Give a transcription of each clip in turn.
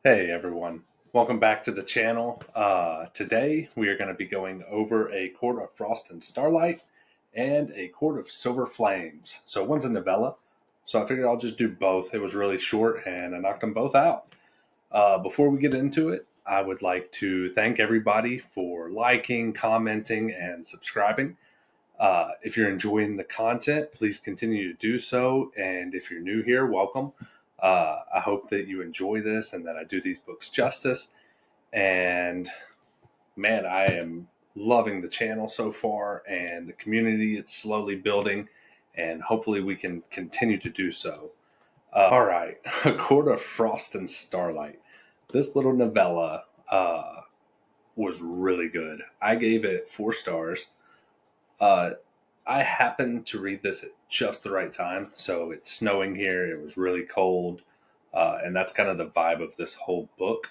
Hey everyone, welcome back to the channel. Today we are going to be going over A Court of Frost and Starlight and A Court of Silver Flames. So one's a novella, so I figured I'll just do both. It was really short and I knocked them both out. Before we get into it, I would like to thank everybody for liking, commenting, and subscribing. If you're enjoying the content, please continue to do so. And if you're new here, welcome. I hope that you enjoy this and that I do these books justice. And man, I am loving the channel so far and the community. It's slowly building, and hopefully we can continue to do so. All right, A Court of Frost and Starlight. This little novella was really good. I gave it 4 stars. Uh, I happened to read this at just the right time. So it's snowing here. It was really cold. And that's kind of the vibe of this whole book.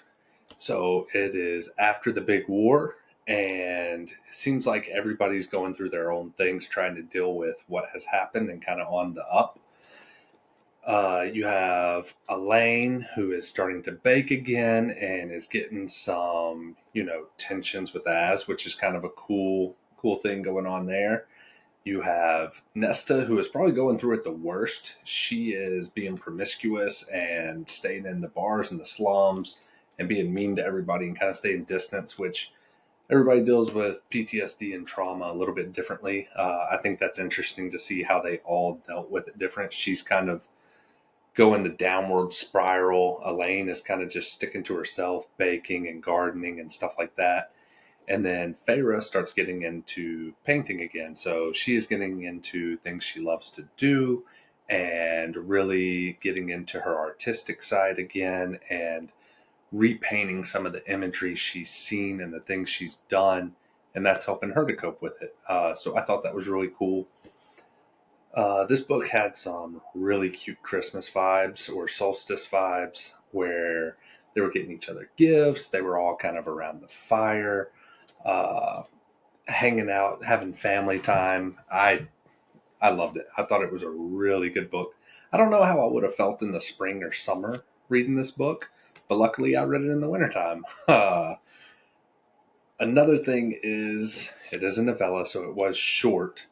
So it is after the big war. And it seems like everybody's going through their own things, trying to deal with what has happened and kind of on the up. You have Elaine, who is starting to bake again and is getting some, tensions with Az, which is kind of a cool thing going on there. You have Nesta, who is probably going through it the worst. She is being promiscuous and staying in the bars and the slums and being mean to everybody and kind of staying distance, which everybody deals with PTSD and trauma a little bit differently. I think that's interesting to see how they all dealt with it different. She's kind of going the downward spiral. Elaine is kind of just sticking to herself, baking and gardening and stuff like that. And then Feyre starts getting into painting again. So she is getting into things she loves to do and really getting into her artistic side again and repainting some of the imagery she's seen and the things she's done. And that's helping her to cope with it. So I thought that was really cool. This book had some really cute Christmas vibes or solstice vibes where they were getting each other gifts. They were all kind of around the fire, uh, hanging out, having family time. I loved it. I thought it was a really good book. I don't know how I would have felt in the spring or summer reading this book, but luckily I read it in the wintertime. Another thing is it is a novella, so it was short,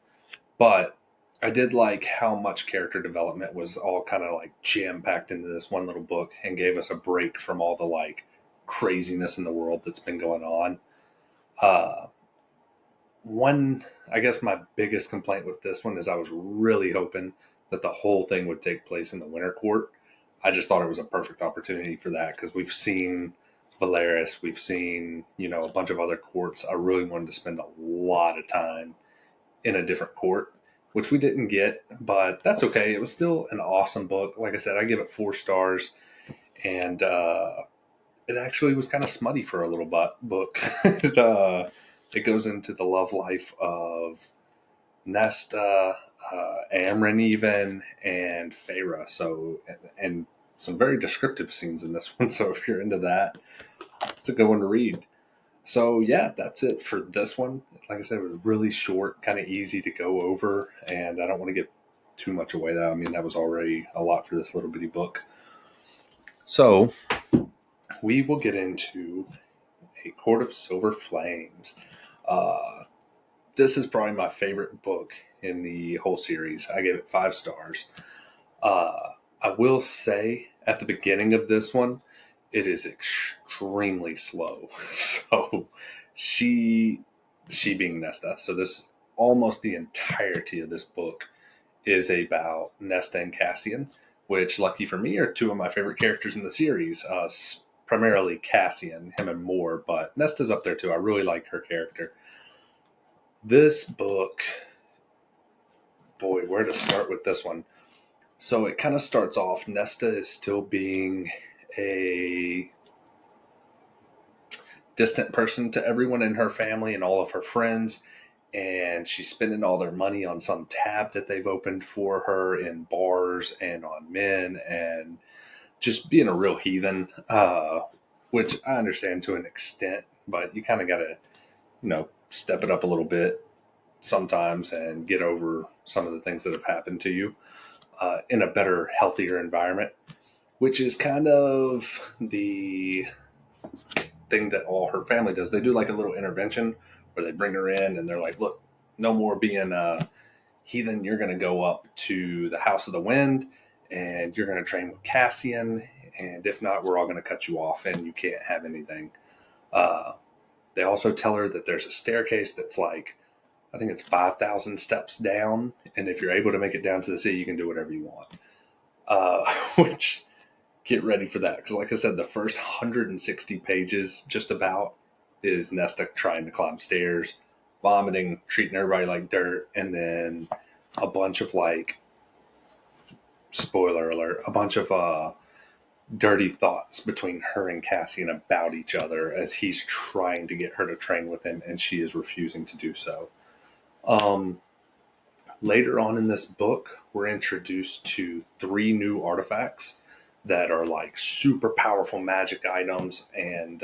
but I did like how much character development was all kind of like jam packed into this one little book and gave us a break from all the like craziness in the world that's been going on. Uh, one, I guess my biggest complaint with this one is I was really hoping that the whole thing would take place in the Winter Court. I just thought it was a perfect opportunity for that because we've seen Valeris, we've seen, a bunch of other courts. I really wanted to spend a lot of time in a different court, which we didn't get, but that's okay. It was still an awesome book. Like I said, I give it 4 stars, and it actually was kind of smutty for a little book. It goes into the love life of Nesta, Amryn, even, and Feyre. So, and some very descriptive scenes in this one. So, if you're into that, it's a good one to read. So, yeah, that's it for this one. Like I said, it was really short, kind of easy to go over, and I don't want to get too much away. That I mean, that was already a lot for this little bitty book. So, we will get into A Court of Silver Flames. Uh, this is probably my favorite book in the whole series. I gave it 5 stars. I will say at the beginning of this one, it is extremely slow. So she being Nesta. So this almost the entirety of this book is about Nesta and Cassian, which lucky for me are two of my favorite characters in the series. Primarily Cassian, him and Moore, but Nesta's up there too. I really like her character. This book, boy, where to start with this one? So it kind of starts off. Nesta is still being a distant person to everyone in her family and all of her friends. And she's spending all their money on some tab that they've opened for her in bars and on men and just being a real heathen, which I understand to an extent, but you kind of got to, step it up a little bit sometimes and get over some of the things that have happened to you in a better, healthier environment. which is kind of the thing that all her family does. They do like a little intervention where they bring her in and they're like, look, no more being a heathen. You're going to go up to the House of the Wind and you're going to train with Cassian. And if not, we're all going to cut you off and you can't have anything. Uh, they also tell her that there's a staircase that's like, I think it's 5,000 steps down. And if you're able to make it down to the sea, you can do whatever you want. Which, get ready for that. Because, like I said, the first 160 pages just about is Nesta trying to climb stairs, vomiting, treating everybody like dirt, and then a bunch of like, spoiler alert, a bunch of dirty thoughts between her and Cassian about each other as he's trying to get her to train with him and she is refusing to do so. Um, Later on in this book, we're introduced to three new artifacts that are like super powerful magic items, and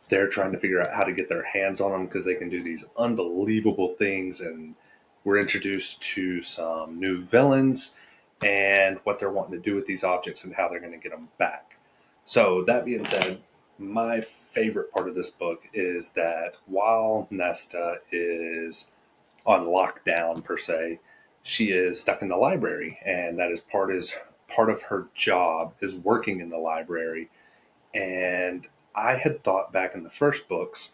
they're trying to figure out how to get their hands on them because they can do these unbelievable things. And we're introduced to some new villains and what they're wanting to do with these objects and how they're going to get them back. So, that being said, my favorite part of this book is that while Nesta is on lockdown per se, she is stuck in the library, and that is part of her job is working in the library. And I had thought back in the first books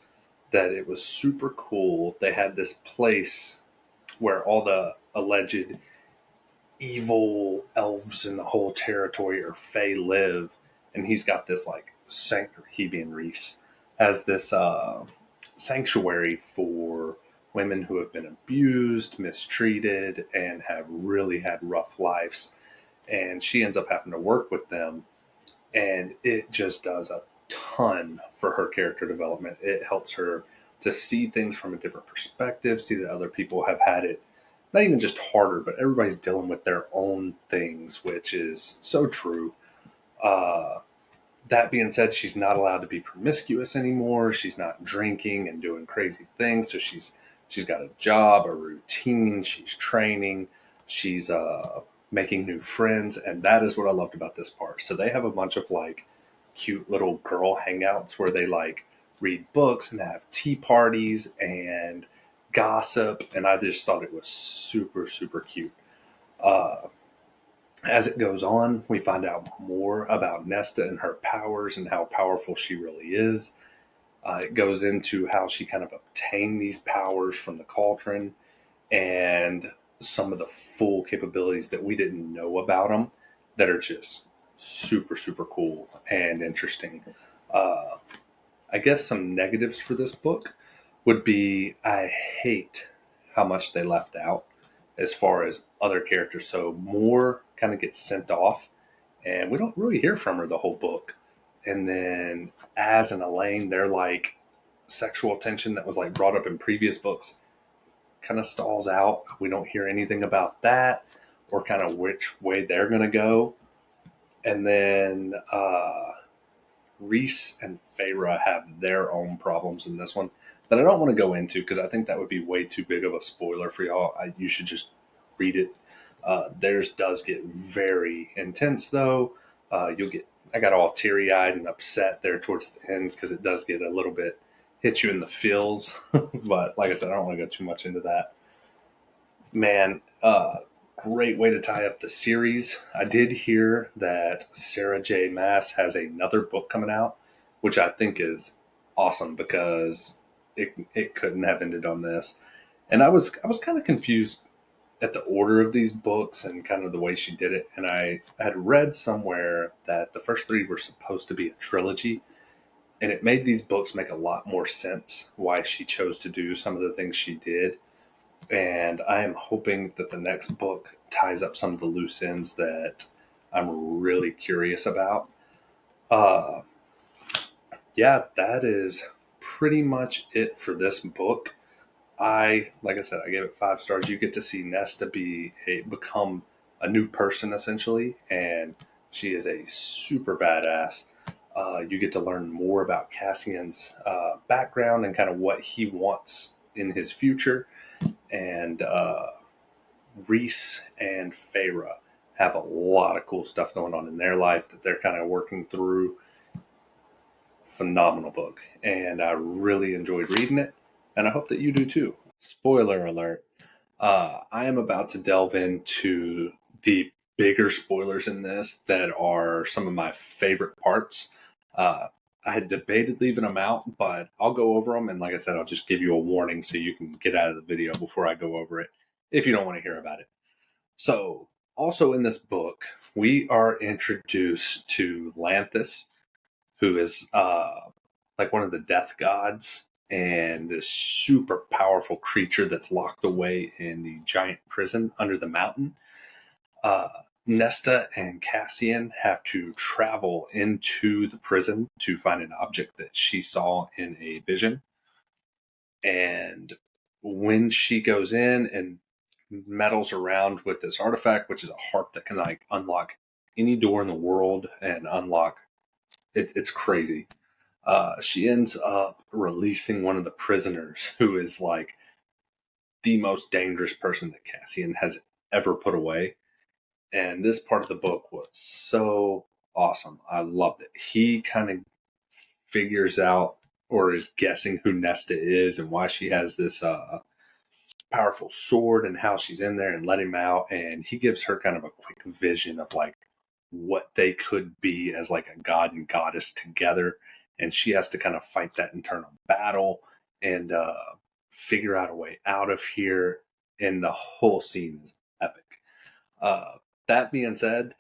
that it was super cool. They had this place where all the alleged evil elves in the whole territory or Fae live, and he's got this like he being Reese has this sanctuary for women who have been abused, mistreated, and have really had rough lives. And she ends up having to work with them, and it just does a ton for her character development. It helps her to see things from a different perspective, see that other people have had it not even just harder, but everybody's dealing with their own things, which is so true. Uh, that being said, she's not allowed to be promiscuous anymore. She's not drinking and doing crazy things. So she's got a job, a routine. She's training. She's making new friends, and that is what I loved about this part. So they have a bunch of like cute little girl hangouts where they like read books and have tea parties and gossip, and I just thought it was super super cute. Uh, as it goes on, we find out more about Nesta and her powers and how powerful she really is. It goes into how she kind of obtained these powers from the cauldron and some of the full capabilities that we didn't know about them that are just super, super cool and interesting. Uh, I guess some negatives for this book would be I hate how much they left out as far as other characters. So more kind of gets sent off, and we don't really hear from her the whole book. And then Az and Elaine, they're like sexual tension that was like brought up in previous books kind of stalls out. We don't hear anything about that or kind of which way they're going to go. And then Reese and Feyre have their own problems in this one that I don't want to go into because I think that would be way too big of a spoiler for y'all. You should just read it. Theirs does get very intense though. You'll get I got all teary eyed and upset there towards the end because it does get a little bit hit you in the feels. But like I said, I don't want to go too much into that. Man, great way to tie up the series. I did hear that Sarah J. Mass has another book coming out, which I think is awesome because it couldn't have ended on this. And I was kind of confused at the order of these books and kind of the way she did it. And I had read somewhere that the first three were supposed to be a trilogy, and it made these books make a lot more sense why she chose to do some of the things she did. And I am hoping that the next book ties up some of the loose ends that I'm really curious about. Uh, yeah, that is pretty much it for this book. Like I said, I gave it 5 stars. You get to see Nesta become a new person essentially, and she is a super badass. You get to learn more about Cassian's background and kind of what he wants in his future, and Reese and Feyre. have a lot of cool stuff going on in their life that they're kind of working through. Phenomenal book, and I really enjoyed reading it, and I hope that you do too. Spoiler alert. I am about to delve into the bigger spoilers in this that are some of my favorite parts. Uh, I had debated leaving them out, but I'll go over them. And like I said, I'll just give you a warning so you can get out of the video before I go over it if you don't want to hear about it. So, also in this book, we are introduced to Lanthus, who is like one of the death gods and this super powerful creature that's locked away in the giant prison under the mountain. Uh, Nesta and Cassian have to travel into the prison to find an object that she saw in a vision. And when she goes in and meddles around with this artifact, which is a harp that can like unlock any door in the world and unlock it's crazy. She ends up releasing one of the prisoners who is like the most dangerous person that Cassian has ever put away. And this part of the book was so awesome. I loved it. He kind of figures out or is guessing who Nesta is and why she has this powerful sword and how she's in there and let him out. And he gives her kind of a quick vision of like what they could be as like a god and goddess together. And she has to kind of fight that internal battle and figure out a way out of here. And the whole scene is epic. Uh, that being said,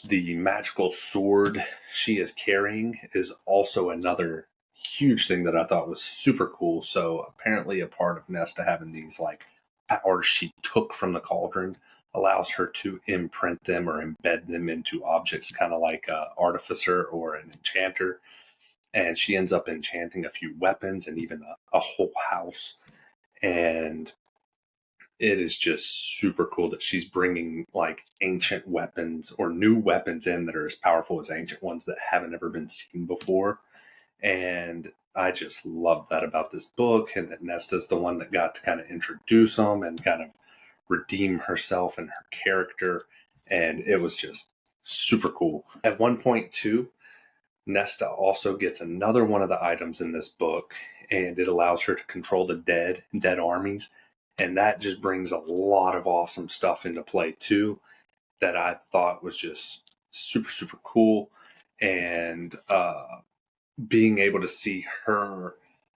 the magical sword she is carrying is also another huge thing that I thought was super cool. So apparently, a part of Nesta having these like powers she took from the cauldron allows her to imprint them or embed them into objects, kind of like a artificer or an enchanter. And she ends up enchanting a few weapons and even a whole house. And it is just super cool that she's bringing like ancient weapons or new weapons in that are as powerful as ancient ones that haven't ever been seen before. And I just love that about this book, and that Nesta's the one that got to kind of introduce them and kind of redeem herself and her character. And it was just super cool. At one point, too, Nesta also gets another one of the items in this book, and it allows her to control the dead armies. And that just brings a lot of awesome stuff into play, too, that I thought was just super, super cool. And being able to see her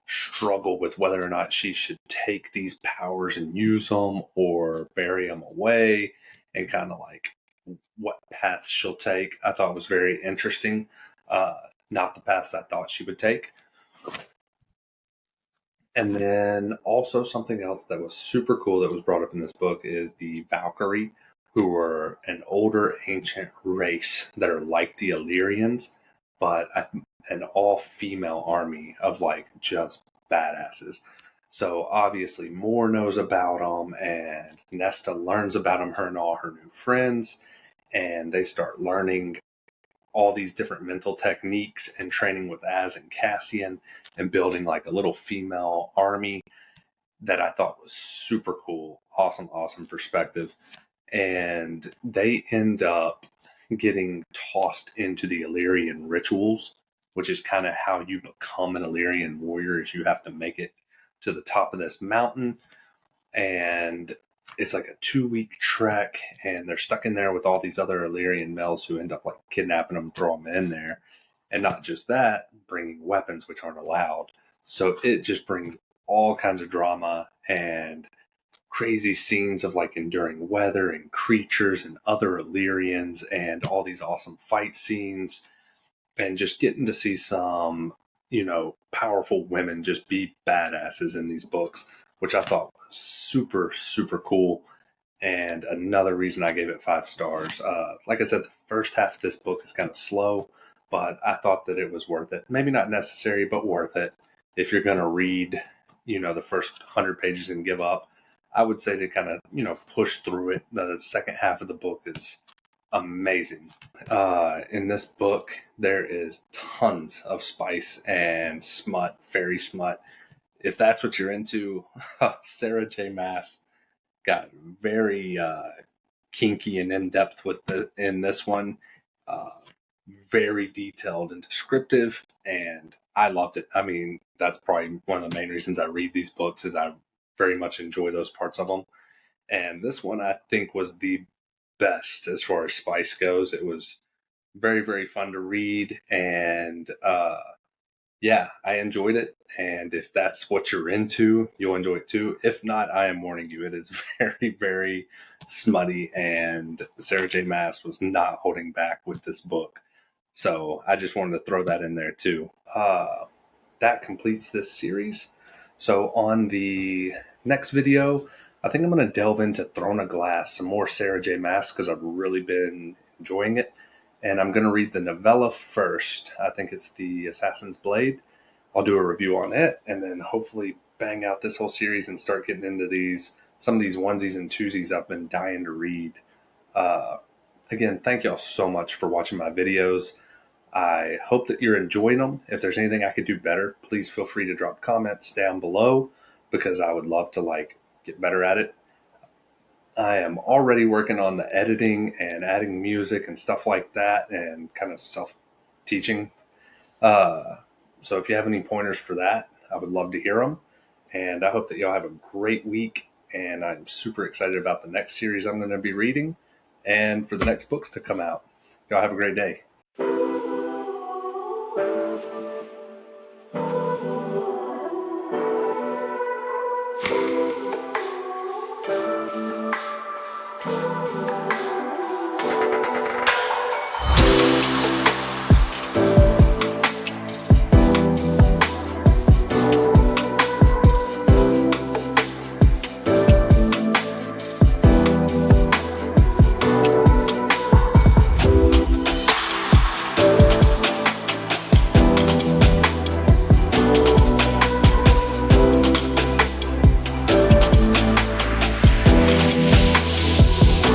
struggle with whether or not she should take these powers and use them or bury them away and kind of like what paths she'll take, I thought was very interesting. Uh, Not the paths I thought she would take. And then also something else that was super cool that was brought up in this book is the Valkyrie, who are an older ancient race that are like the Illyrians, but an all-female army of like just badasses. So obviously, Moore knows about them, and Nesta learns about them. Her and all her new friends, and they start learning all these different mental techniques and training with Az and Cassian and building like a little female army that I thought was super cool. Awesome, awesome perspective. And they end up getting tossed into the Illyrian rituals, which is kind of how you become an Illyrian warrior is you have to make it to the top of this mountain, and it's like a 2 week trek, and they're stuck in there with all these other Illyrian males who end up like kidnapping them, throw them in there, and not just that, bringing weapons which aren't allowed. So it just brings all kinds of drama and crazy scenes of like enduring weather and creatures and other Illyrians and all these awesome fight scenes and just getting to see some, powerful women just be badasses in these books, which I thought was super, super cool. And another reason I gave it 5 stars. Like I said, the first half of this book is kind of slow, but I thought that it was worth it. Maybe not necessary, but worth it. If you're going to read, the first 100 pages and give up, I would say to kind of, push through it. The second half of the book is amazing. In this book, there is tons of spice and smut, fairy smut. If that's what you're into, Sarah J. Maas got very kinky and in depth in this one. Uh, Very detailed and descriptive, and I loved it. I mean, that's probably one of the main reasons I read these books is I very much enjoy those parts of them. And this one I think was the best as far as spice goes. It was very, very fun to read, and yeah, I enjoyed it. And if that's what you're into, you'll enjoy it too. If not, I am warning you, it is very, very smutty, and Sarah J. Maas was not holding back with this book. So I just wanted to throw that in there too. That completes this series. So on the next video, I think I'm going to delve into Throne of Glass, some more Sarah J. Maas because I've really been enjoying it. And I'm going to read the novella first. I think it's The Assassin's Blade. I'll do a review on it and then hopefully bang out this whole series and start getting into some of these onesies and twosies I've been dying to read. Uh, Again, thank y'all so much for watching my videos. I hope that you're enjoying them. If there's anything I could do better, please feel free to drop comments down below because I would love to get better at it. I am already working on the editing and adding music and stuff like that and kind of self teaching. Uh, so if you have any pointers for that, I would love to hear them. And I hope that y'all have a great week. And I'm super excited about the next series I'm going to be reading and for the next books to come out. Y'all have a great day.